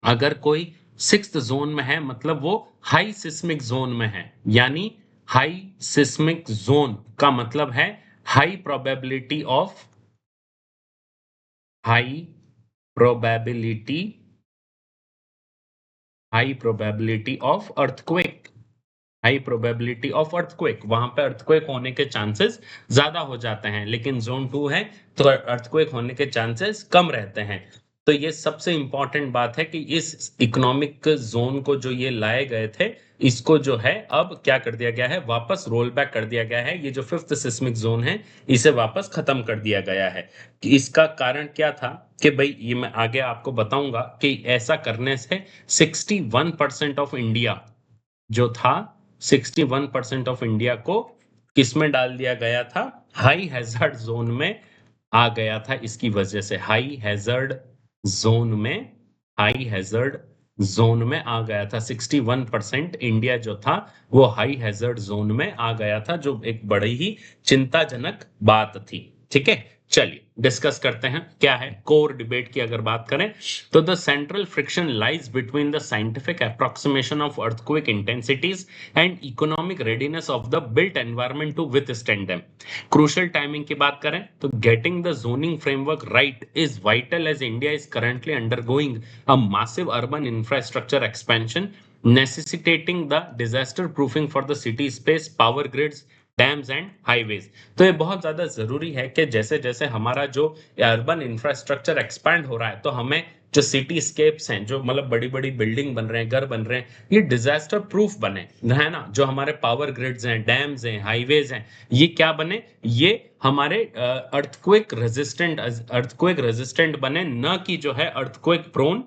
अगर कोई 6th जोन में है मतलब वो हाई सिस्मिक जोन में है। यानी हाई सिस्मिक जोन का मतलब है high probability of high probability high probability of earthquake, high probability of earthquake, वहां पे अर्थक्वेक होने के चांसेस ज्यादा हो जाते हैं। लेकिन जोन 2 है तो अर्थक्वेक होने के चांसेस कम रहते हैं। तो ये सबसे इंपॉर्टेंट बात है कि इस इकोनॉमिक जोन को जो ये लाए गए थे, इसको जो है अब क्या कर दिया गया है, वापस रोल बैक कर दिया गया है। ये जो 5th सिस्मिक जोन है इसे वापस खत्म कर दिया गया है। कि इसका कारण क्या था कि भाई ये मैं आगे आपको बताऊंगा कि ऐसा करने से 61% ऑफ इंडिया जो था, 61% ऑफ इंडिया को किसमें डाल दिया गया था, हाई हैजर्ड जोन में आ गया था। इसकी वजह से हाई हैजर्ड जोन में, हाई हैजर्ड जोन में आ गया था। 61% इंडिया जो था वो हाई हैजर्ड जोन में आ गया था, जो एक बड़ी ही चिंताजनक बात थी। ठीक है, चलिए डिस्कस करते हैं क्या है कोर डिबेट की अगर बात करें तो the central friction lies between the scientific approximation of earthquake intensities and economic readiness of the built environment to withstand them. Crucial timing की बात करें तो getting the zoning framework right is vital as India is currently undergoing a massive urban infrastructure expansion necessitating the disaster proofing for the city space, power grids, dams and highways. तो ये बहुत ज्यादा जरूरी है कि जैसे जैसे हमारा जो अर्बन इंफ्रास्ट्रक्चर एक्सपैंड हो रहा है तो हमें जो सिटी स्केप्स हैं, जो मतलब बड़ी बड़ी बिल्डिंग बन रहे हैं, घर बन रहे हैं, ये डिजास्टर प्रूफ बने, है ना। जो हमारे पावर ग्रिड्स हैं, डैम्स हैं, हाईवेज हैं, ये क्या बने, ये हमारे अर्थक्वेक रेजिस्टेंट बने, न कि जो है अर्थक्वेक प्रोन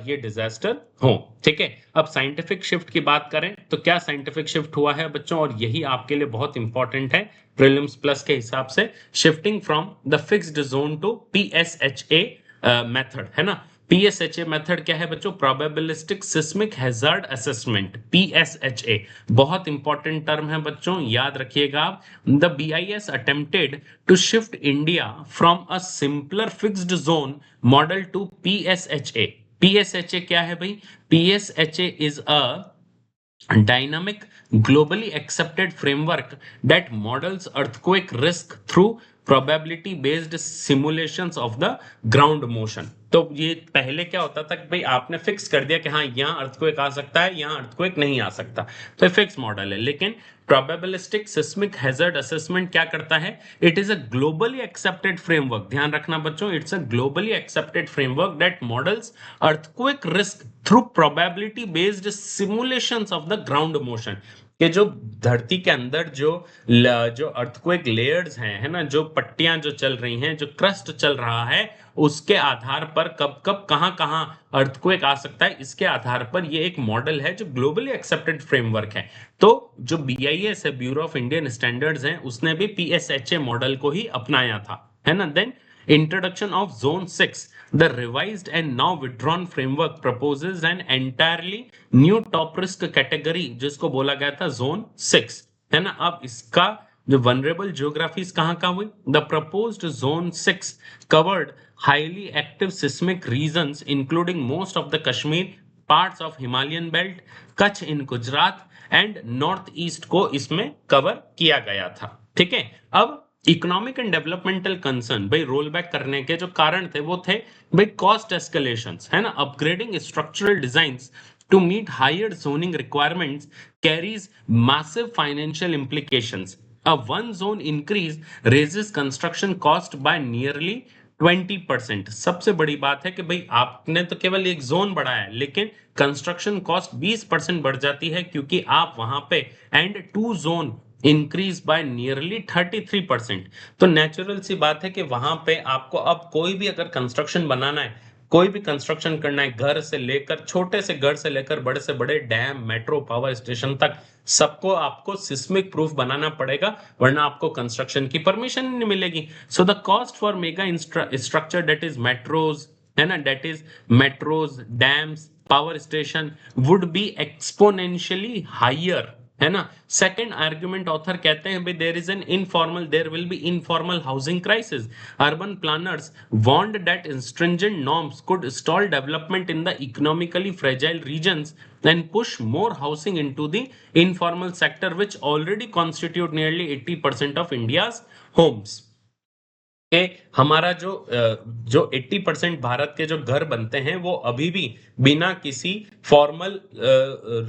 ये डिजास्टर हो। ठीक है, अब साइंटिफिक शिफ्ट की बात करें तो क्या साइंटिफिक शिफ्ट हुआ है बच्चों, और यही आपके लिए बहुत इंपॉर्टेंट है प्रीलिम्स प्लस के हिसाब से। Shifting from the fixed zone to PSHA method, है ना। पीएसएचए मेथड क्या है बच्चों, probabilistic seismic hazard assessment, PSHA बहुत इंपॉर्टेंट टर्म है बच्चों, याद रखिएगा आप। The BIS attempted to shift India from a simpler fixed zone model to PSHA. PSHA क्या है भाई, PSHA is a dynamic globally accepted framework that models earthquake risk through probability based simulations of the ground motion। तो ये पहले क्या होता था कि भाई आपने फिक्स कर दिया कि हाँ यहाँ अर्थक्वेक आ सकता है, यहाँ अर्थक्वेक नहीं आ सकता, तो ये फिक्स मॉडल है। लेकिन प्रोबेबिलिस्टिक सिस्मिक हैजर्ड असेसमेंट क्या करता है, it is a globally accepted framework, ध्यान रखना बच्चों, it's a globally accepted framework that models earthquake risk through probability based simulations of the ground motion. कि जो धरती के अंदर जो अर्थक्वेक लेयर्स हैं, है ना, जो पट्टियां जो चल रही हैं, जो क्रस्ट चल रहा है, उसके आधार पर कब कब कहां कहां अर्थक्वेक आ सकता है, इसके आधार पर ये एक मॉडल है जो ग्लोबली एक्सेप्टेड फ्रेमवर्क है। तो जो बीआईएस है, ब्यूरो ऑफ इंडियन स्टैंडर्ड्स है, उसने भी पीएसएचए मॉडल को ही अपनाया था, है ना। Then introduction of zone 6, the revised and now withdrawn framework proposes an entirely new top risk category जिसको बोला गया था zone 6, है ना। अब इसका जो vulnerable geographies कहाँ कहाँ हुई, the proposed zone 6 covered highly active seismic regions including most of the Kashmir, parts of Himalayan belt, Kutch in Gujarat and north east को इसमें कवर किया गया था। ठीक है, अब इकोनॉमिक एंड डेवलपमेंटल कंसर्न, भाई रोल बैक करने के जो कारण थे वो थे भाई कॉस्ट एस्केलेशंस, है ना, upgrading structural designs to meet higher zoning requirements carries massive financial implications. A one zone increase raises construction cost by nearly 20%। सबसे बड़ी बात है कि भाई आपने तो केवल एक जोन बढ़ाया है, लेकिन कंस्ट्रक्शन कॉस्ट 20% बढ़ जाती है, क्योंकि आप वहां पे and to zone increase by nearly 33%। तो नेचुरल सी बात है कि वहां पे आपको अब कोई भी अगर कंस्ट्रक्शन बनाना है, कोई भी कंस्ट्रक्शन करना है, घर से लेकर छोटे से घर से लेकर बड़े से बड़े डैम, मेट्रो, पावर स्टेशन तक, सबको आपको सिस्मिक प्रूफ बनाना पड़ेगा, वरना आपको कंस्ट्रक्शन की परमिशन नहीं मिलेगी। So the cost for mega structure that is metros, है ना, that is metros, dams, power station would be exponentially higher, है ना। सेकंड आर्गुमेंट ऑथर कहते हैं भाई there will be informal housing crisis. Urban planners warned that stringent norms could stall development in the economically fragile regions and push more housing into the informal sector which already constitute nearly 80% of India's homes। कि हमारा जो 80% भारत के जो घर बनते हैं वो अभी भी बिना किसी फॉर्मल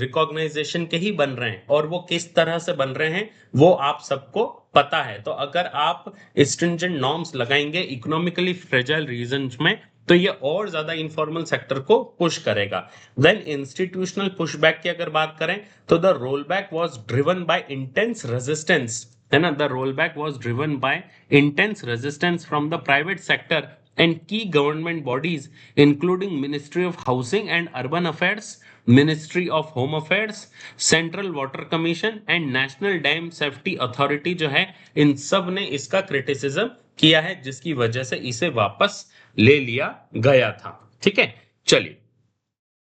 रिकॉग्नाइजेशन के ही बन रहे हैं, और वो किस तरह से बन रहे हैं वो आप सबको पता है। तो अगर आप स्ट्रिंजेंट नॉर्म्स लगाएंगे इकोनॉमिकली फ्रेजाइल रीजन में, तो ये और ज्यादा इनफॉर्मल सेक्टर को पुश करेगा। देन इंस्टीट्यूशनल पुशबैक की अगर बात करें तो the roll back was driven by intense resistance, है ना, the roll back was driven by intense resistance from the private sector and key government bodies including Ministry of Housing and Urban Affairs, Ministry of Home Affairs, Central Water Commission and National Dam Safety Authority जो है, इन सब ने इसका criticism किया है, जिसकी वजह से इसे वापस ले लिया गया था। ठीक है, चलिए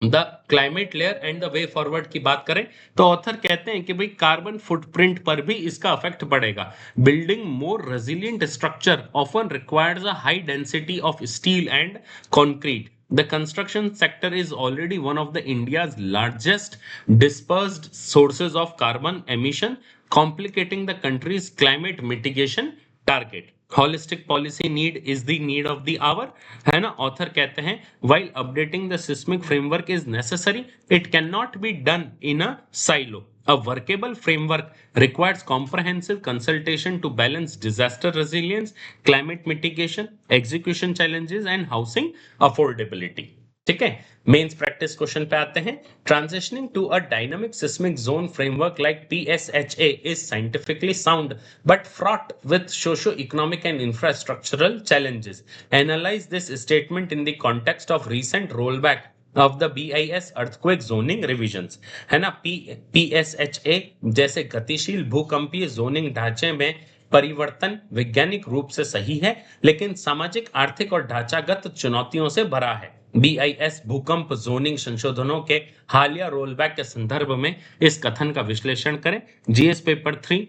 the climate layer and the way forward की बात करें तो ऑथर कहते हैं कि भाई कार्बन फुटप्रिंट पर भी इसका इफेक्ट पड़ेगा। Building more resilient structure often requires a high density of steel and concrete. The construction sector is already one of the India's largest dispersed sources of carbon emission, complicating the country's climate mitigation target. Holistic policy need is the need of the hour, है ना। Author कहते हैं while updating the seismic framework is necessary, it cannot be done in a silo. A workable framework requires comprehensive consultation to balance disaster resilience, climate mitigation, execution challenges, and housing affordability. ठीक है। Mains practice question पे आते हैं। Transitioning to a dynamic seismic zone framework like PSHA is scientifically sound but fraught with socio-economic and infrastructural challenges. Analyze this statement in the context of recent rollback of the BIS earthquake zoning revisions, है ना। पीएसएचए जैसे गतिशील भूकंपीय zoning ढांचे में परिवर्तन वैज्ञानिक रूप से सही है, लेकिन सामाजिक आर्थिक और ढांचागत चुनौतियों से भरा है। बीआईएस भूकंप जोनिंग संशोधनों के हालिया रोलबैक के संदर्भ में इस कथन का विश्लेषण करें। जीएस पेपर 3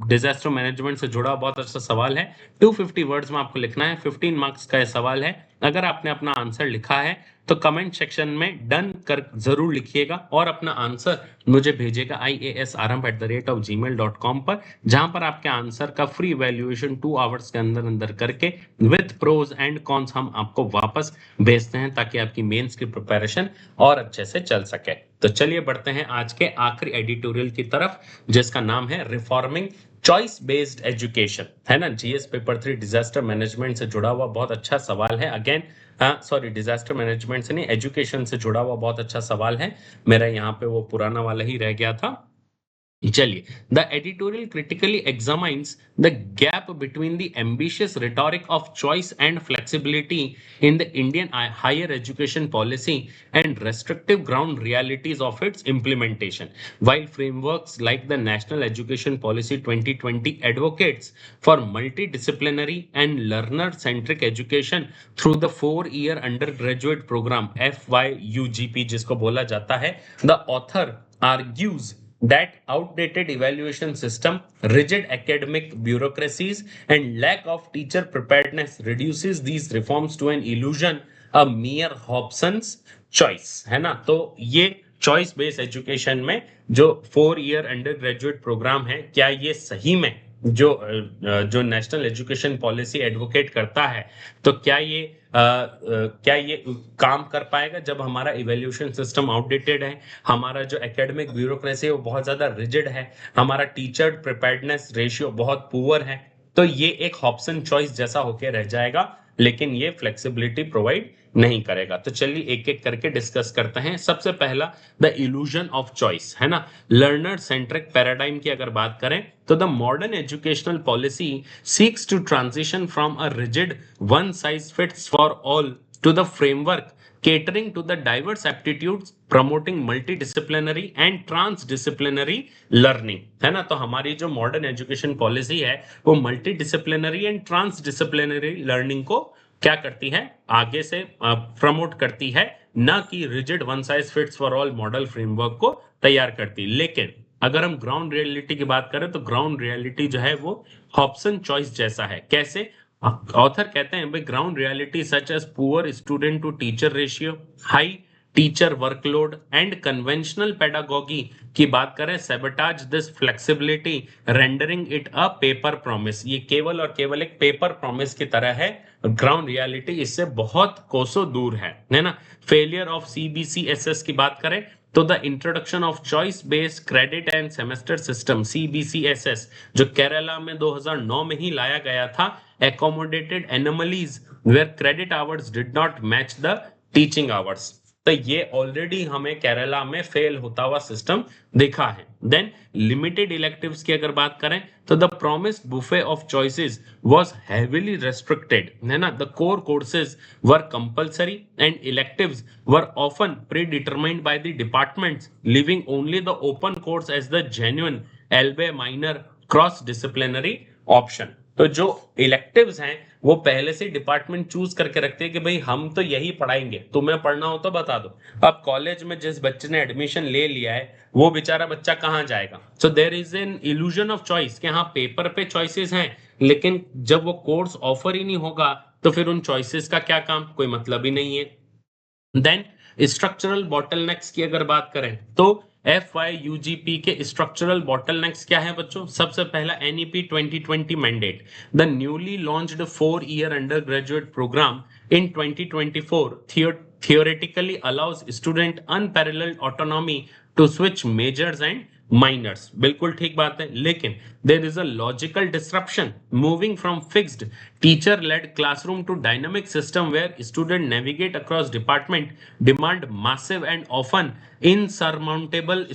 डिजास्टर मैनेजमेंट से जुड़ा बहुत अच्छा सवाल है। 250 वर्ड्स में आपको लिखना है, 15 मार्क्स का यह सवाल है। अगर आपने अपना आंसर लिखा है तो कमेंट सेक्शन में डन कर जरूर लिखिएगा और अपना आंसर मुझे भेजिएगा iasarambh@gmail.com पर, जहां पर आपके आंसर का फ्री इवैल्यूएशन 2 आवर्स के अंदर अंदर करके विथ प्रोज एंड कॉन्स हम आपको वापस भेजते हैं, ताकि आपकी मेंस की प्रिपरेशन और अच्छे से चल सके। तो चलिए बढ़ते हैं आज के आखिरी एडिटोरियल की तरफ, जिसका नाम है रिफॉर्मिंग चॉइस बेस्ड एजुकेशन, है ना। जीएस पेपर 3 डिजास्टर मैनेजमेंट से जुड़ा हुआ बहुत अच्छा सवाल है। अगेन सॉरी, डिजास्टर मैनेजमेंट से नहीं, एजुकेशन से जुड़ा हुआ बहुत अच्छा सवाल है। मेरा यहाँ पे वो पुराना वाला ही रह गया था। चलिए, the editorial critically examines the gap between the ambitious rhetoric of choice and flexibility in the Indian higher education policy and restrictive ground realities of its implementation. While frameworks like the National Education Policy 2020 advocates for multidisciplinary and learner-centric education through the 4-year undergraduate program FYUGP जिसको बोला जाता है, the author argues that outdated evaluation system, rigid academic bureaucracies, and lack of teacher preparedness reduces these reforms to an illusion, a mere Hobson's choice, है ना। तो ये choice based education में जो 4 ईयर अंडर ग्रेजुएट प्रोग्राम है, क्या ये सही में जो नेशनल एजुकेशन पॉलिसी एडवोकेट करता है, तो क्या ये काम कर पाएगा जब हमारा इवैल्यूएशन सिस्टम आउटडेटेड है, हमारा जो एकेडमिक ब्यूरोक्रेसी है वो बहुत ज्यादा रिजिड है, हमारा टीचर प्रिपेयर्डनेस रेशियो बहुत पुअर है। तो ये एक ऑप्शन चॉइस जैसा होके रह जाएगा, लेकिन ये फ्लेक्सिबिलिटी प्रोवाइड नहीं करेगा। तो चलिए एक एक करके डिस्कस करते हैं। सबसे पहला, द इल्यूजन ऑफ चॉइस, है ना। लर्नर सेंट्रिक पैराडाइम की अगर बात करें तो the modern educational policy seeks to transition from a rigid one size fits all to the द फ्रेमवर्क catering to the diverse aptitudes, promoting multidisciplinary and transdisciplinary learning, है ना। तो हमारी जो मॉडर्न एजुकेशन पॉलिसी है वो मल्टीडिसिप्लिनरी एंड ट्रांसडिसिप्लिनरी लर्निंग को क्या करती है, आगे से प्रमोट करती है, ना कि rigid one size fits all all model framework को तैयार करती। लेकिन अगर हम ग्राउंड रियलिटी की बात करें तो ग्राउंड रियलिटी जो है वो हॉब्सन चॉइस जैसा है। कैसे? ऑथर कहते हैं ground reality such as poor student to teacher ratio, high teacher workload and conventional pedagogy की बात करें, sabotage this flexibility rendering it a paper promise. ये केवल और केवल एक पेपर प्रॉमिस की तरह है, ग्राउंड रियलिटी इससे बहुत कोसों दूर है ना। फेलियर ऑफ सीबीसीएसएस की बात करें तो the introduction of choice based credit and semester system CBCSS जो केरला में 2009 में ही लाया गया था, accommodated anomalies where credit hours did not match the teaching hours। तो ये ऑलरेडी हमें केरला में फेल होता हुआ सिस्टम दिखा है। देन लिमिटेड इलेक्टिव्स की अगर बात करें तो the promised buffet of choices was heavily restricted, है ना। The core courses were compulsory and electives were often pre determined by the departments, leaving only the open course as the genuine albeit minor cross disciplinary option. तो जो electives हैं वो पहले से department choose करके रखते हैं कि भाई हम तो यही पढ़ाएंगे, तुम्हें पढ़ना हो तो बता दो। अब कॉलेज में जिस बच्चे ने एडमिशन ले लिया है वो बेचारा बच्चा कहाँ जाएगा? So there is an illusion of choice कि हाँ पेपर पे चॉइसेस हैं, लेकिन जब वो कोर्स ऑफर ही नहीं होगा तो फिर उन चॉइसेस का क्या काम, कोई मतलब ही नहीं है। देन स्ट्रक्चरल बॉटलनेक्स की अगर बात करें तो एफ वाई यूजीपी के स्ट्रक्चरल बॉटलनेक्स क्या है बच्चों? सबसे पहला NEP 2020 mandate, the newly launched 4 year undergraduate program in 2024 theoretically allows student unparalleled autonomy to switch majors and minors। बिल्कुल ठीक बात है, लेकिन there is a logical disruption moving from fixed teacher led classroom to dynamic system where students navigate across department demand massive and often insurmountable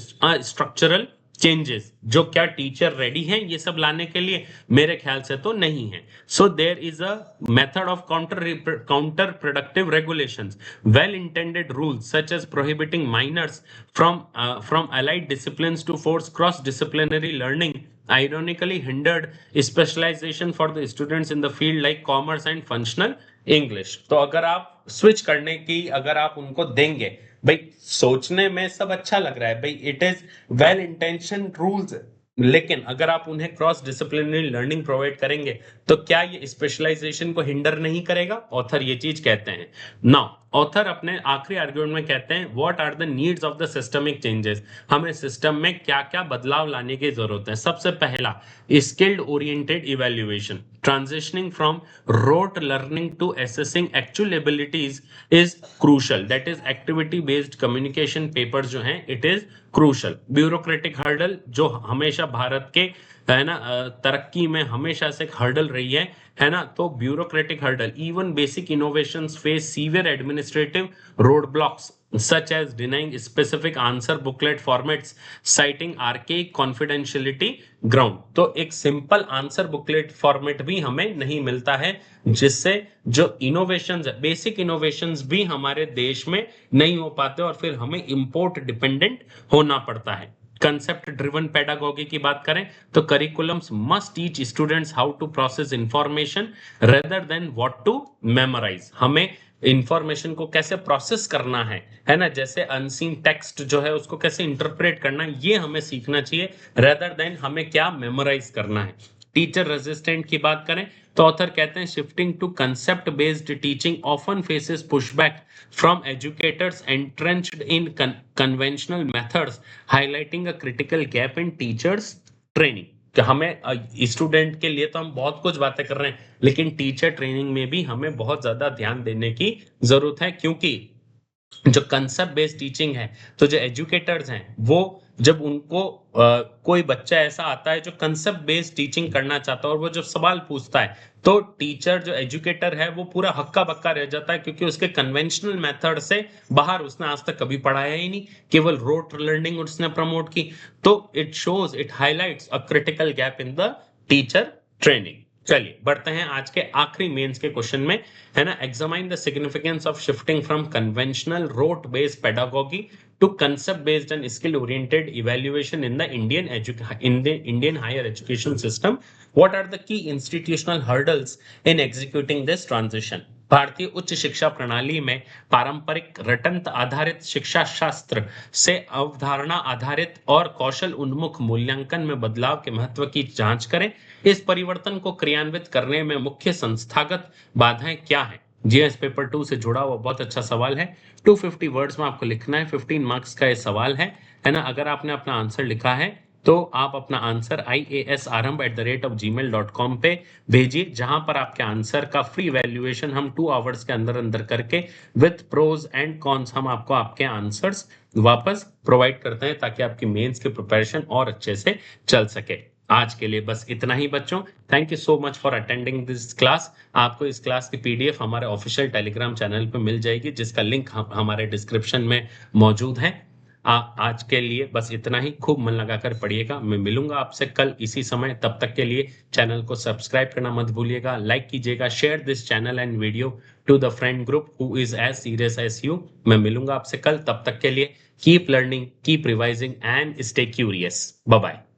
structural changes. जो क्या teacher ready हैं ये सब लाने के लिए? मेरे ख्याल से तो नहीं है। So there is a method of counterproductive regulations, well intended rules such as prohibiting minors from allied disciplines to force cross disciplinary learning ironically hindered specialization for the students in the field like commerce and functional English। तो अगर आप switch करने की अगर आप उनको देंगे, भाई सोचने में सब अच्छा लग रहा है, भाई it is well intention rules, लेकिन अगर आप उन्हें क्रॉस डिसिप्लिनरी लर्निंग प्रोवाइड करेंगे तो क्या ये स्पेशलाइजेशन को हिंडर नहीं करेगा? ऑथर ये चीज कहते हैं। नाउ ऑथर अपने आखिरी आर्गुमेंट में कहते हैं what are the needs of the systemic changes, हमें सिस्टम में क्या क्या बदलाव लाने की जरूरत है। सबसे पहला skilled oriented evaluation, transitioning from rote learning to assessing actual abilities is crucial, that is activity based communication paper जो हैं it is crucial. Bureaucratic hurdle जो हमेशा भारत के है ना तरक्की में हमेशा से एक हर्डल रही है ना, तो bureaucratic hurdle, even basic innovations face severe administrative road blocks such as denying specific answer booklet formats citing archaic confidentiality ground। तो एक सिंपल आंसर बुकलेट फॉर्मेट भी हमें नहीं मिलता है, जिससे जो इनोवेशंस है, बेसिक इनोवेशंस भी हमारे देश में नहीं हो पाते और फिर हमें इंपोर्ट डिपेंडेंट होना पड़ता है। कंसेप्ट ड्रिवन पेडागोगी की बात करें तो curriculums must teach students how to process information rather than what to memorize. हमें इंफॉर्मेशन को कैसे प्रोसेस करना है ना, जैसे अनसीन टेक्स्ट जो है उसको कैसे इंटरप्रेट करना है, ये हमें सीखना चाहिए रेदर देन हमें क्या मेमोराइज करना है। टीचर रेजिस्टेंट की बात करें तो ऑथर कहते हैं shifting to concept based teaching often faces pushback from educators entrenched in conventional methods highlighting a critical gap in teachers training. कि हमें स्टूडेंट के लिए तो हम बहुत कुछ बातें कर रहे हैं, लेकिन टीचर ट्रेनिंग में भी हमें बहुत ज्यादा ध्यान देने की जरूरत है, क्योंकि जो कंसेप्ट बेस्ड टीचिंग है तो जो एजुकेटर्स हैं वो जब उनको कोई बच्चा ऐसा आता है जो कंसेप्ट बेस्ड टीचिंग करना चाहता है और वो जब सवाल पूछता है तो टीचर जो एजुकेटर है वो पूरा हक्का बक्का रह जाता है, क्योंकि उसके कन्वेंशनल मेथड से बाहर उसने आज तक कभी पढ़ाया ही नहीं, केवल रोट लर्निंग उसने प्रमोट की। तो it shows, it highlights a critical gap in the teacher training. चलिए बढ़ते हैं आज के आखिरी मेंस के क्वेश्चन में, है ना। Examine the significance of shifting from conventional rote based pedagogy to concept based and skill oriented evaluation in the Indian higher education system। What are the key institutional hurdles in executing this transition? भारतीय उच्च शिक्षा प्रणाली में पारंपरिक रटंत आधारित शिक्षा शास्त्र से अवधारणा आधारित और कौशल उन्मुख मूल्यांकन में बदलाव के महत्व की जांच करें। इस परिवर्तन को क्रियान्वित करने में मुख्य संस्थागत बाधाएं क्या हैं? जीएस पेपर 2 से जुड़ा हुआ बहुत अच्छा सवाल है। 250 वर्ड्स में आपको लिखना है, 15 मार्क्स का ये सवाल है ना। अगर आपने अपना आंसर लिखा है तो आप अपना आंसर iasarambh@gmail.com पे भेजिए, जहां पर आपके आंसर का फ्री वैल्यूएशन हम 2 आवर्स के अंदर अंदर करके विथ प्रोज एंड कॉन्स हम आपको आपके आंसर्स वापस प्रोवाइड करते हैं, ताकि आपकी मेंस की प्रिपरेशन और अच्छे से चल सके। आज के लिए बस इतना ही बच्चों। Thank you so much for attending this class. आपको इस क्लास की पीडीएफ हमारे ऑफिशियल टेलीग्राम चैनल पे मिल जाएगी, जिसका लिंक हमारे डिस्क्रिप्शन में मौजूद है। आज के लिए बस इतना ही। खूब मन लगाकर पढ़िएगा। मैं मिलूंगा आपसे कल इसी समय। तब तक के लिए चैनल को सब्सक्राइब करना मत भूलिएगा, लाइक कीजिएगा, share this channel and video to the friend group who is as serious as you. मैं मिलूंगा आपसे कल। तब तक के लिए keep learning, keep revising and stay curious. Bye bye.